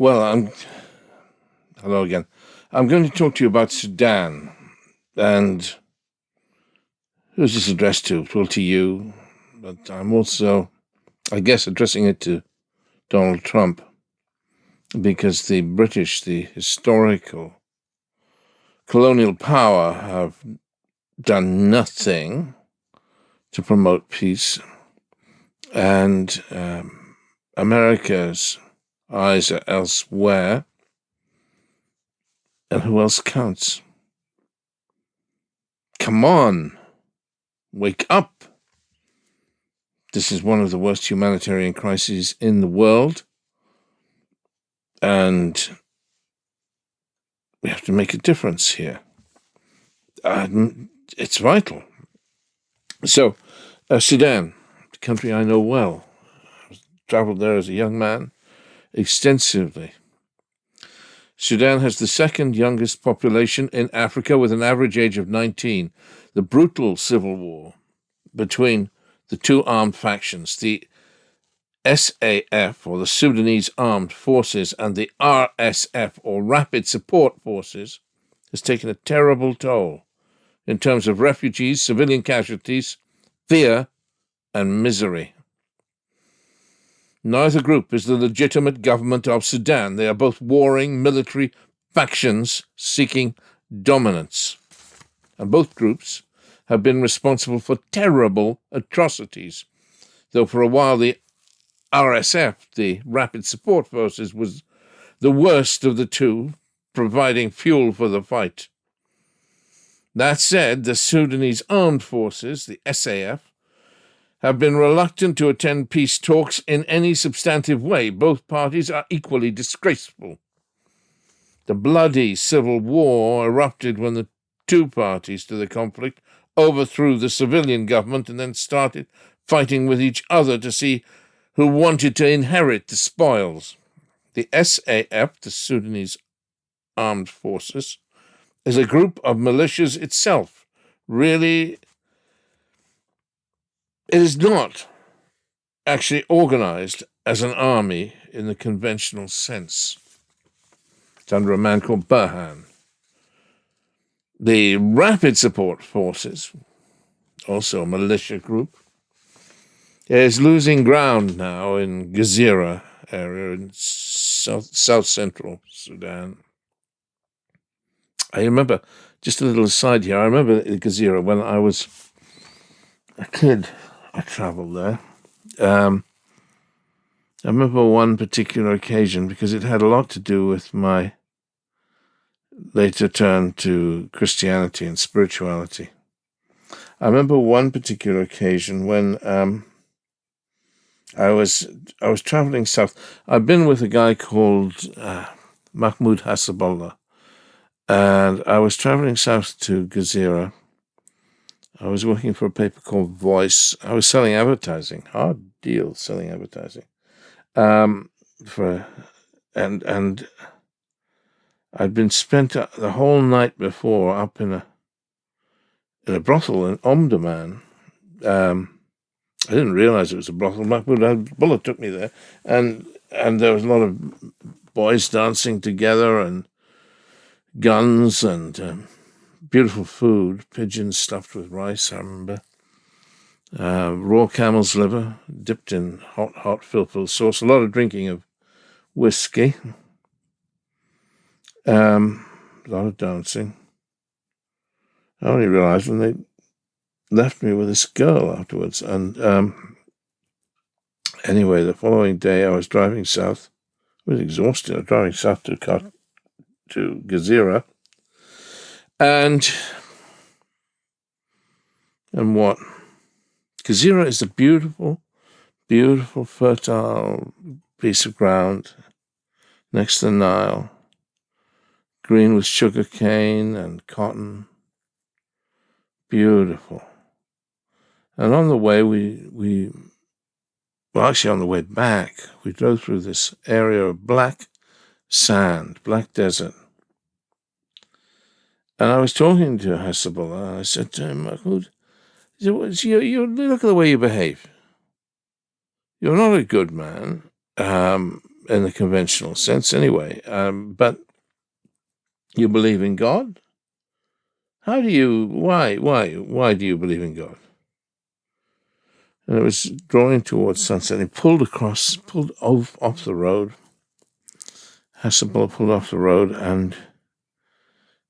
Well, hello again. I'm going to talk to you about Sudan. And who's this addressed to? Well, to you. But I'm also, I guess, addressing it to Donald Trump, because the British, the historical colonial power, have done nothing to promote peace. And America's eyes are elsewhere. And who else counts? Come on, wake up. This is one of the worst humanitarian crises in the world, and we have to make a difference here. It's vital. So, Sudan, the country I know well. I traveled there as a young man extensively. Sudan has the second youngest population in Africa, with an average age of 19. The brutal civil war between the two armed factions, the SAF, or the Sudanese Armed Forces, and the RSF, or Rapid Support Forces, has taken a terrible toll in terms of refugees, civilian casualties, fear, and misery. Neither group is the legitimate government of Sudan. They are both warring military factions seeking dominance. And both groups have been responsible for terrible atrocities, though for a while the RSF, the Rapid Support Forces, was the worst of the two, providing fuel for the fight. That said, the Sudanese Armed Forces, the SAF, have been reluctant to attend peace talks in any substantive way. Both parties are equally disgraceful. The bloody civil war erupted when the two parties to the conflict overthrew the civilian government and then started fighting with each other to see who wanted to inherit the spoils. The SAF, the Sudanese Armed Forces, is a group of militias itself. Really, it is not actually organized as an army in the conventional sense. It's under a man called Burhan. The Rapid Support Forces, also a militia group, is losing ground now in Gezira area in south-central Sudan. I remember, just a little aside here, I remember Gezira when I was a kid. I traveled there. I remember one particular occasion because it had a lot to do with my later turn to Christianity and spirituality. I remember one particular occasion when I was traveling south. I've been with a guy called Mahmoud Hassaballah, and I was traveling south to Gezira. I was working for a paper called Voice. I was selling advertising, hard deal selling advertising. And I'd been spent the whole night before up in a brothel in Omdurman. I didn't realize it was a brothel. Mahmoud Bullah took me there, and there was a lot of boys dancing together and guns and beautiful food, pigeons stuffed with rice, I remember. Raw camel's liver, dipped in hot filfil sauce, a lot of drinking of whiskey, a lot of dancing. I only realized when they left me with this girl afterwards. And anyway, the following day I was driving south. I was exhausted. I was driving south to Gezira. And what? Gezira is a beautiful, beautiful, fertile piece of ground next to the Nile, green with sugar cane and cotton. Beautiful. And on the way, on the way back, we drove through this area of black sand, black desert. And I was talking to Hassaballah, and I said to him, Mahmoud, you look at the way you behave. You're not a good man. in the conventional sense anyway. But you believe in God? Why do you believe in God? And it was drawing towards sunset. He pulled off the road. Hasselblad pulled off the road, and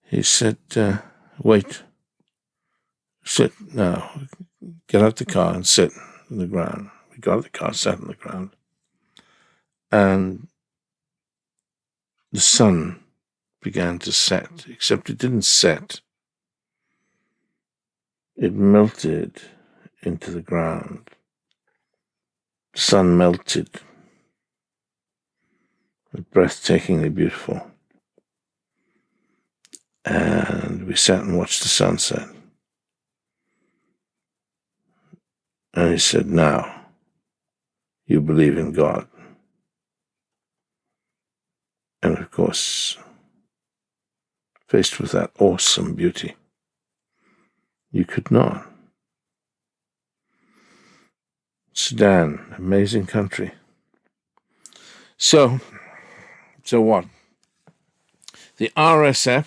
he said, wait, sit now, get out the car and sit on the ground. We got out the car, sat on the ground, and the sun began to set, except it didn't set. It melted into the ground. The sun melted. Breathtakingly beautiful. And we sat and watched the sunset. And he said, now, you believe in God. And of course, faced with that awesome beauty, you could not. Sudan, amazing country. So what? The RSF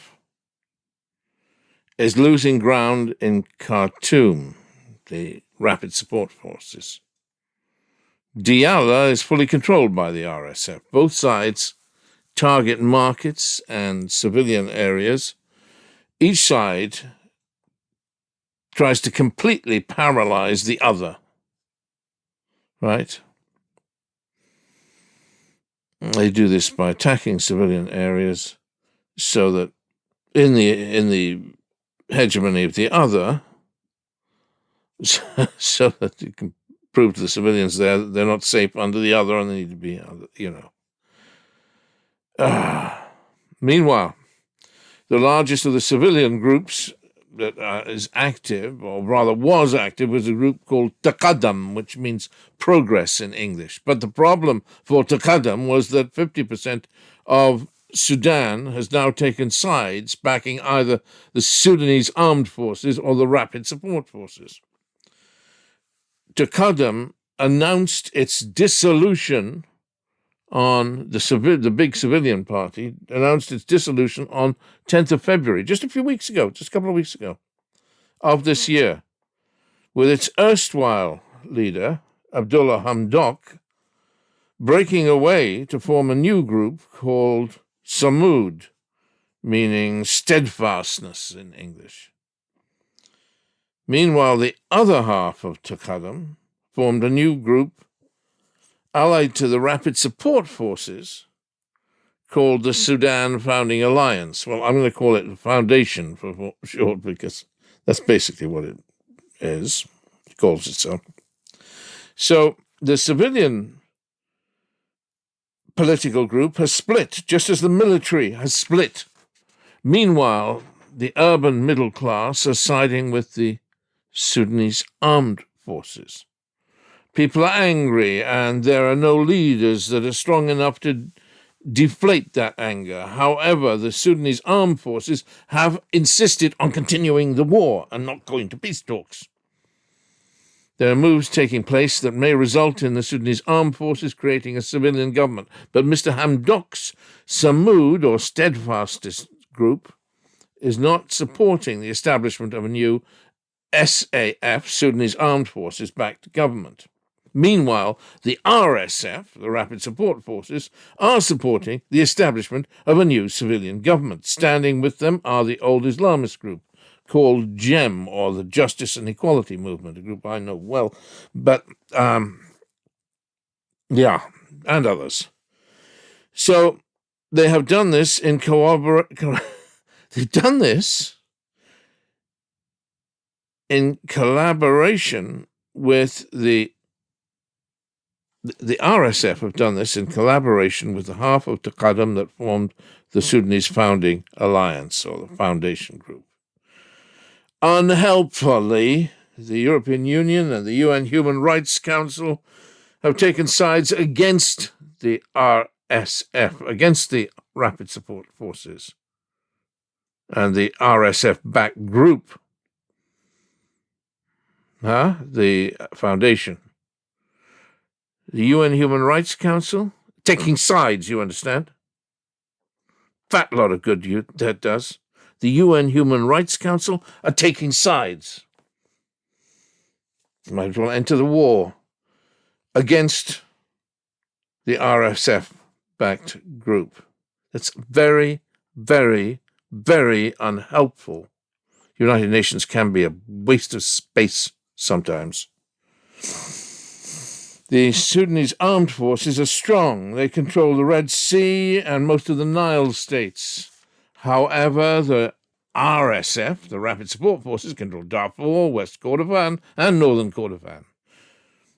is losing ground in Khartoum, the Rapid Support Forces. Diyala is fully controlled by the RSF. Both sides target markets and civilian areas. Each side tries to completely paralyze the other. Right? They do this by attacking civilian areas so that in the hegemony of the other, so that you can prove to the civilians they're not safe under the other and they need to be, Meanwhile, the largest of the civilian groups that is active, or rather was active, was a group called Taqaddum, which means progress in English. But the problem for Taqaddum was that 50% of Sudan has now taken sides, backing either the Sudanese Armed Forces or the Rapid Support Forces. Taqaddum announced its dissolution on the big civilian party, announced its dissolution on 10th of February, just a couple of weeks ago, of this year, with its erstwhile leader, Abdullah Hamdok, breaking away to form a new group called Samud, meaning steadfastness in English. Meanwhile, the other half of Taqaddum formed a new group allied to the Rapid Support Forces called the Sudan Founding Alliance. Well, I'm going to call it the Foundation for short because that's basically what it is. It calls itself. So the civilian political group has split, just as the military has split. Meanwhile, the urban middle class are siding with the Sudanese Armed Forces. People are angry, and there are no leaders that are strong enough to deflate that anger. However, the Sudanese Armed Forces have insisted on continuing the war and not going to peace talks. There are moves taking place that may result in the Sudanese Armed Forces creating a civilian government. But Mr. Hamdok's Samud, or Steadfastest group, is not supporting the establishment of a new SAF, Sudanese Armed Forces-backed government. Meanwhile, the RSF, the Rapid Support Forces, are supporting the establishment of a new civilian government. Standing with them are the old Islamist group called GEM, or the Justice and Equality Movement, a group I know well, but, and others. So they have done this in they've done this in collaboration with the RSF have done this in collaboration with the half of Taqaddum that formed the Sudanese Founding Alliance, or the Foundation Group. Unhelpfully, the European Union and the UN Human Rights Council have taken sides against the RSF, against the Rapid Support Forces and the RSF-backed group, the Foundation. The UN Human Rights Council taking sides, you understand? Fat lot of good that does. The UN Human Rights Council are taking sides. Might as well enter the war against the RSF-backed group. That's very, very, very unhelpful. United Nations can be a waste of space sometimes. The Sudanese Armed Forces are strong. They control the Red Sea and most of the Nile states. However, the RSF, the Rapid Support Forces, control Darfur, West Kordofan, and Northern Kordofan.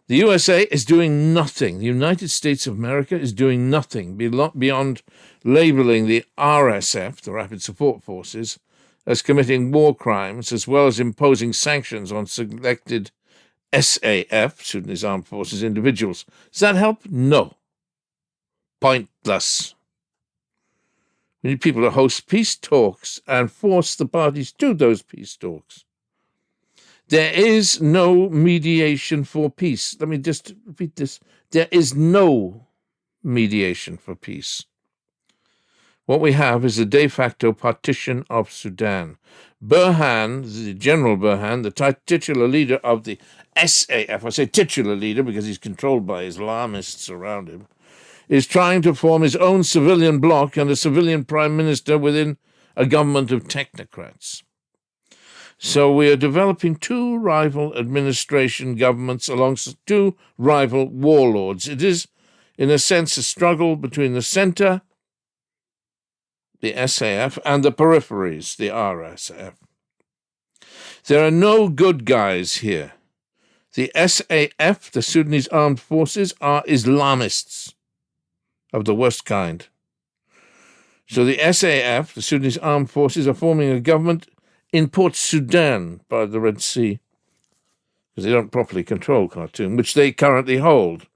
The USA is doing nothing. The United States of America is doing nothing beyond labeling the RSF, the Rapid Support Forces, as committing war crimes, as well as imposing sanctions on selected SAF, Sudanese Armed Forces, individuals. Does that help? No. Pointless. We need people to host peace talks and force the parties to those peace talks. There is no mediation for peace. Let me just repeat this. There is no mediation for peace. What we have is a de facto partition of Sudan. Burhan, the General Burhan, the titular leader of the SAF, I say titular leader because he's controlled by Islamists around him, is trying to form his own civilian bloc and a civilian prime minister within a government of technocrats. So we are developing two rival administration governments alongside two rival warlords. It is, in a sense, a struggle between the center, the SAF, and the peripheries, the RSF. There are no good guys here. The SAF, the Sudanese Armed Forces, are Islamists of the worst kind. So the SAF, the Sudanese Armed Forces, are forming a government in Port Sudan by the Red Sea, because they don't properly control Khartoum, which they currently hold.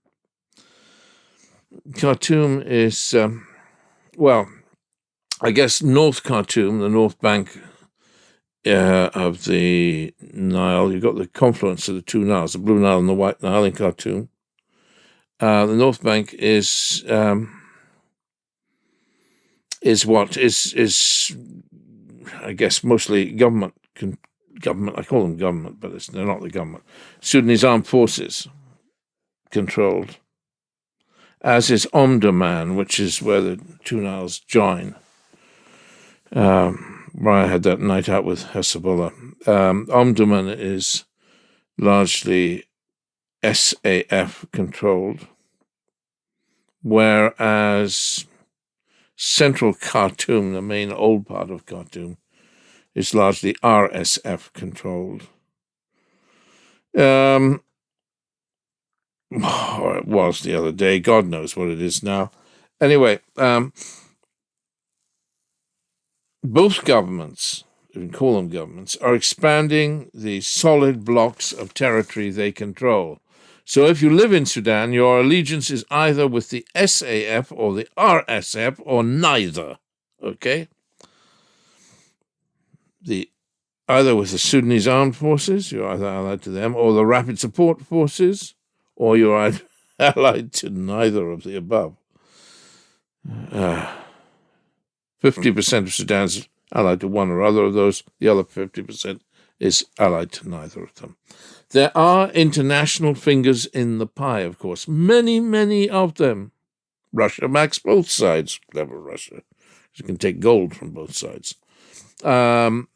Khartoum is, I guess North Khartoum, the North Bank of the Nile. You've got the confluence of the two Niles, the Blue Nile and the White Nile in Khartoum. The North Bank is I guess mostly government. I call them government, but they're not the government. Sudanese Armed Forces controlled, as is Omdurman, which is where the two Niles join. Where I had that night out with Hezbollah. Omdurman is largely SAF controlled, whereas central Khartoum, the main old part of Khartoum, is largely RSF controlled. Or it was the other day. God knows what it is now. Anyway, both governments, if you can call them governments, are expanding the solid blocks of territory they control. So if you live in Sudan, your allegiance is either with the SAF or the RSF or neither, okay? Either with the Sudanese Armed Forces, you're either allied to them, or the Rapid Support Forces, or you're allied to neither of the above. 50% of Sudan's allied to one or other of those. The other 50% is allied to neither of them. There are international fingers in the pie, of course. Many, many of them. Russia backs both sides. Clever Russia. You can take gold from both sides. So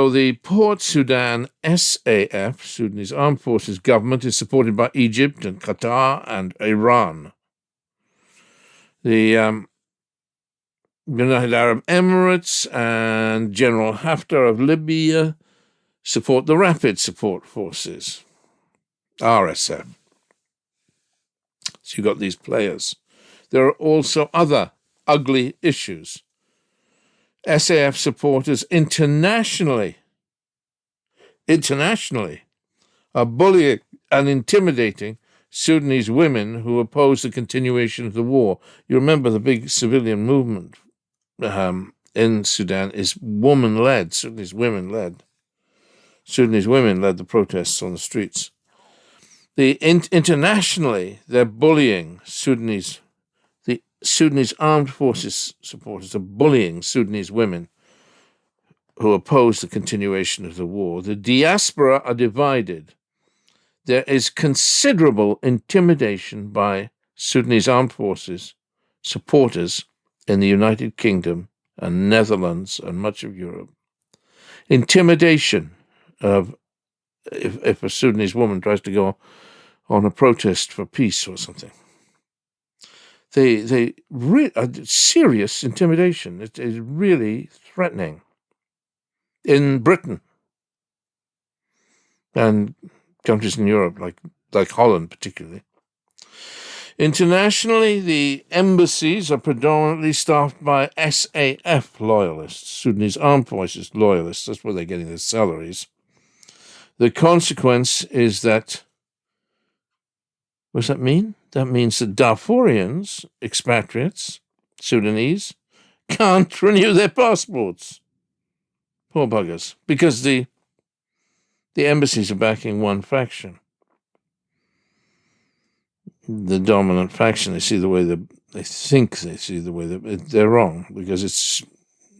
the Port Sudan SAF, Sudanese Armed Forces government, is supported by Egypt and Qatar and Iran. The United Arab Emirates and General Haftar of Libya support the Rapid Support Forces, RSF. So you've got these players. There are also other ugly issues. SAF supporters internationally are bullying and intimidating Sudanese women who oppose the continuation of the war. You remember the big civilian movement in Sudan is woman-led, Sudanese women-led. Sudanese women led the protests on the streets. Internationally, they're bullying Sudanese. The Sudanese Armed Forces supporters are bullying Sudanese women who oppose the continuation of the war. The diaspora are divided. There is considerable intimidation by Sudanese Armed Forces supporters in the United Kingdom and Netherlands and much of Europe. Intimidation of if a Sudanese woman tries to go on a protest for peace or something. They really serious intimidation. It is really threatening. In Britain and countries in Europe, like Holland particularly. Internationally, the embassies are predominantly staffed by SAF loyalists, Sudanese Armed Forces loyalists. That's where they're getting their salaries. The consequence is that, what does that mean? That means that Darfurians, expatriates, Sudanese, can't renew their passports. Poor buggers. Because the embassies are backing one faction. The dominant faction, they see the way they're wrong, because it's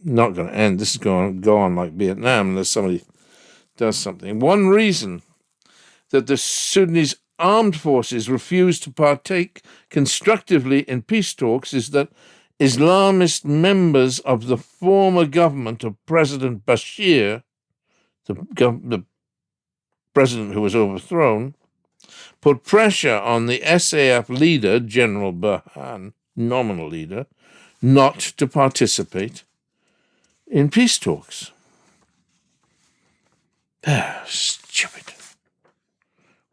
not going to end. This is going to go on like Vietnam unless somebody does something. One reason that the Sudanese Armed Forces refuse to partake constructively in peace talks is that Islamist members of the former government of President Bashir, the president who was overthrown, put pressure on the SAF leader, General Burhan, nominal leader, not to participate in peace talks. Stupid.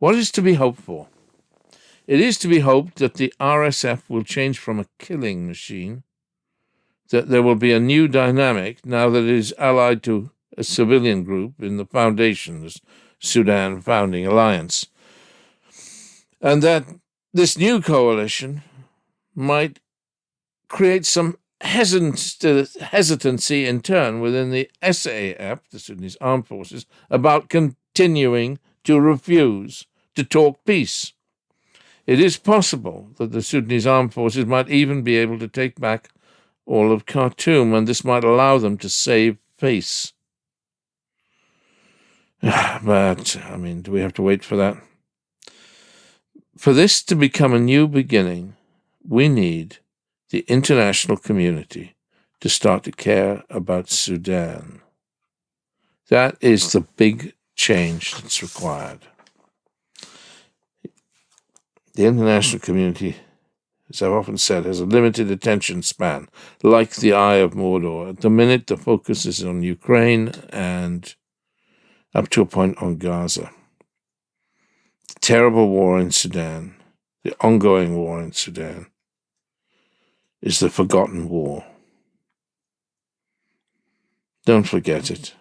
What is to be hoped for? It is to be hoped that the RSF will change from a killing machine, that there will be a new dynamic now that it is allied to a civilian group in the foundation, the Sudan Founding Alliance, and that this new coalition might create some hesitancy in turn within the SAF, the Sudanese Armed Forces, about continuing to refuse to talk peace. It is possible that the Sudanese Armed Forces might even be able to take back all of Khartoum, and this might allow them to save face. But, do we have to wait for that? For this to become a new beginning, we need the international community to start to care about Sudan. That is the big change that's required. The international community, as I've often said, has a limited attention span, like the Eye of Mordor. At the minute, the focus is on Ukraine and, up to a point, on Gaza. The terrible war in Sudan, the ongoing war in Sudan, is the forgotten war. Don't forget it.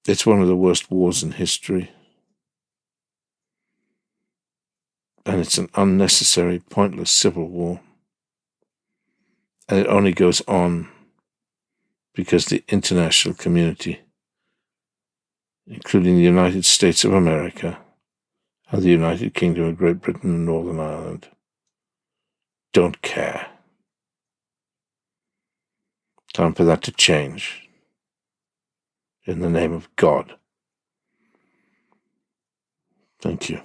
It's one of the worst wars in history. And it's an unnecessary, pointless civil war. And it only goes on because the international community, including the United States of America and the United Kingdom of Great Britain and Northern Ireland, don't care. Time for that to change. In the name of God. Thank you.